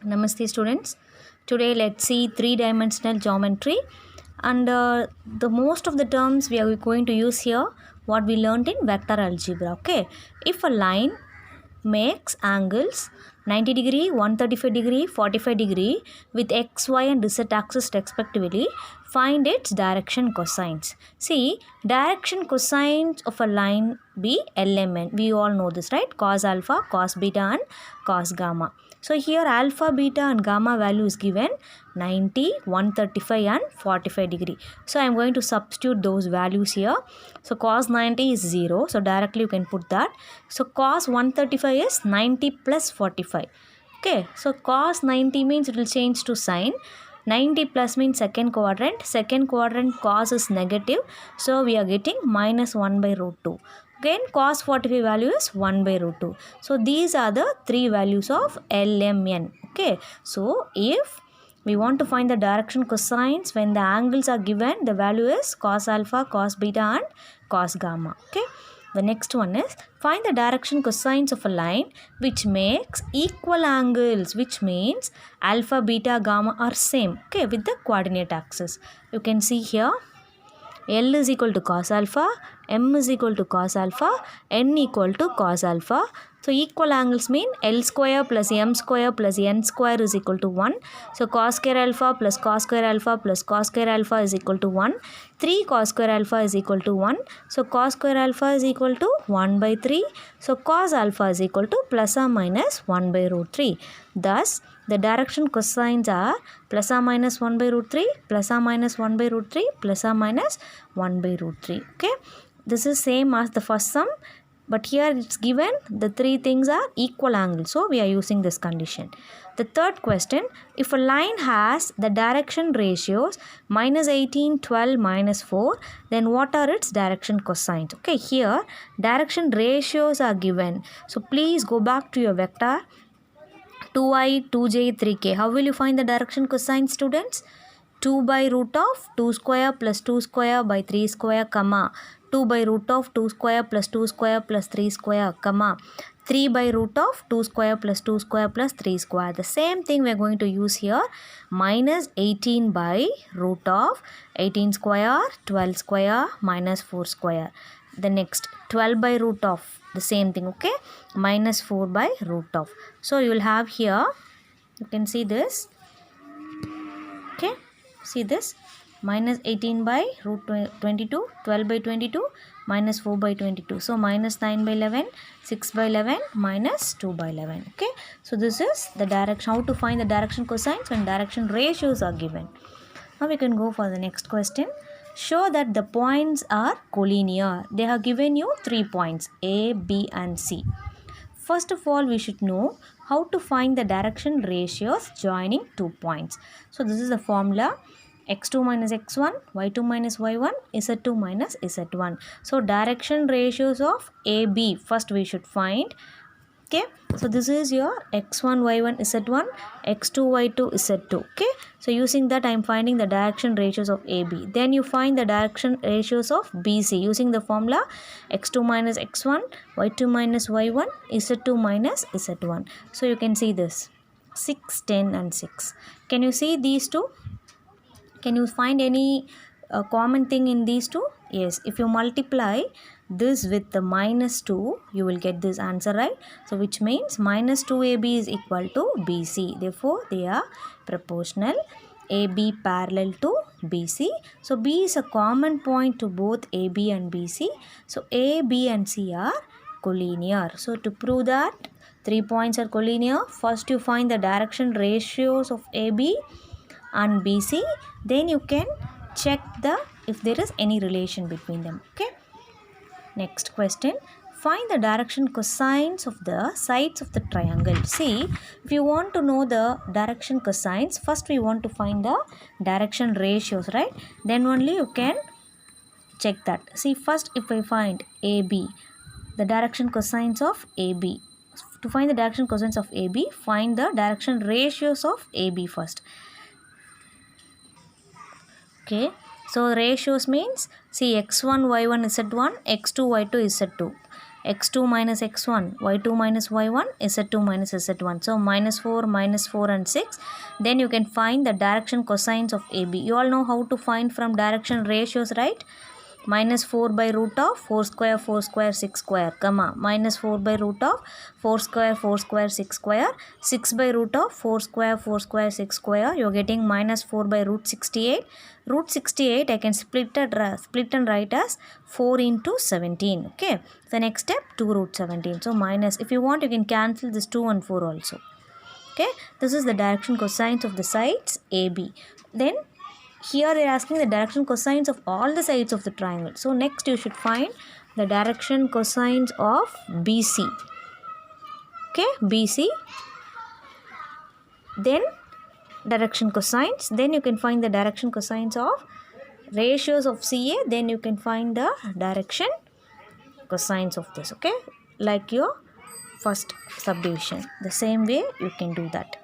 Namaste students. Today let's see three-dimensional geometry and the most of the terms we are going to use here what we learned in vector algebra. Okay, if a line makes angles 90 degree, 135 degree, 45 degree with x, y and z axis respectively, find its direction cosines. See, direction cosines of a line be LMN. We all know this, right? Cos alpha, cos beta and cos gamma. So here alpha, beta and gamma value is given 90, 135 and 45 degree. So I am going to substitute those values here. So cos 90 is 0. So directly you can put that. So cos 135 is 90 plus 45. Okay. So cos 90 means it will change to sine. 90 plus means second quadrant. Second quadrant cos is negative. So we are getting minus 1 by root 2. Again cos 45 value is 1 by root 2. So these are the three values of LMN. Okay. So if we want to find the direction cosines when the angles are given, the value is cos alpha, cos beta and cos gamma. Okay. The next one is find the direction cosines of a line which makes equal angles, which means alpha, beta, gamma are same, okay, with the coordinate axis. You can see here L is equal to cos alpha, M is equal to cos alpha, N equal to cos alpha. So equal angles mean L square plus M square plus N square is equal to 1. So cos square alpha plus cos square alpha plus cos square alpha is equal to 1. 3 cos square alpha is equal to 1. So cos square alpha is equal to 1 by 3. So cos alpha is equal to plus or minus 1 by root 3. Thus, the direction cosines are plus or minus 1 by root 3, plus or minus 1 by root 3, plus or minus 1 by root 3. Okay. This is same as the first sum. But here it's given the three things are equal angles. So we are using this condition. The third question, if a line has the direction ratios minus 18, 12, minus 4, then what are its direction cosines? Okay, here direction ratios are given. So please go back to your vector 2i, 2j, 3k. How will you find the direction cosine, students? 2 by root of 2 square plus 2 square by 3 square, comma 2 by root of 2 square plus 2 square plus 3 square, comma 3 by root of 2 square plus 2 square plus 3 square. The same thing we are going to use here. Minus 18 by root of 18 square, 12 square, minus 4 square. The next 12 by root of the same thing, okay, minus 4 by root of. So you will have here, you can see this, okay, see this, minus 18 by root 22, 12 by 22, minus 4 by 22. So minus 9 by 11, 6 by 11, minus 2 by 11. Okay. So this is the direction, how to find the direction cosines when direction ratios are given. Now we can go for the next question. Show that the points are collinear. They have given you 3 points A, B and C. First of all, we should know how to find the direction ratios joining 2 points. So this is the formula. X2 minus x1, y2 minus y1, z2 minus z1. So direction ratios of AB first we should find. Okay, so this is your x1, y1, z1, x2, y2, z2. Okay, so using that I am finding the direction ratios of AB. Then you find the direction ratios of BC using the formula x2 minus x1, y2 minus y1, z2 minus z1. So you can see this 6, 10 and 6. Can you see these two? Can you find any common thing in these two? Yes, if you multiply this with the minus 2, you will get this answer, right? So which means minus 2AB is equal to BC. Therefore, they are proportional. AB parallel to BC. So B is a common point to both AB and BC. So A, B and C are collinear. So to prove that 3 points are collinear, first you find the direction ratios of AB and BC, then you can check if there is any relation between them. Okay. Next question. Find the direction cosines of the sides of the triangle. See, if you want to know the direction cosines, first we want to find the direction ratios, right? Then only you can check that. See, first if I find AB, the direction cosines of AB. To find the direction cosines of AB, find the direction ratios of AB first. Okay, so ratios means see x1, y1, z1, x2, y2, z2. x2 minus x1, y2 minus y1, z2 minus z1. So minus 4, and 6. Then you can find the direction cosines of AB. You all know how to find from direction ratios, right? Minus 4 by root of 4 square 6 square, comma, minus 4 by root of 4 square 6 square, 6 by root of 4 square 6 square. You are getting minus 4 by root 68. Root 68 I can split and write as 4 into 17. Okay. The next step 2 root 17. So minus, if you want you can cancel this 2 and 4 also. Okay. This is the direction cosines of the sides AB. Then here they are asking the direction cosines of all the sides of the triangle. So next you should find the direction cosines of BC. Okay, BC. Then direction cosines. Then you can find the direction cosines of ratios of CA. Then you can find the direction cosines of this. Okay, like your first subdivision. The same way you can do that.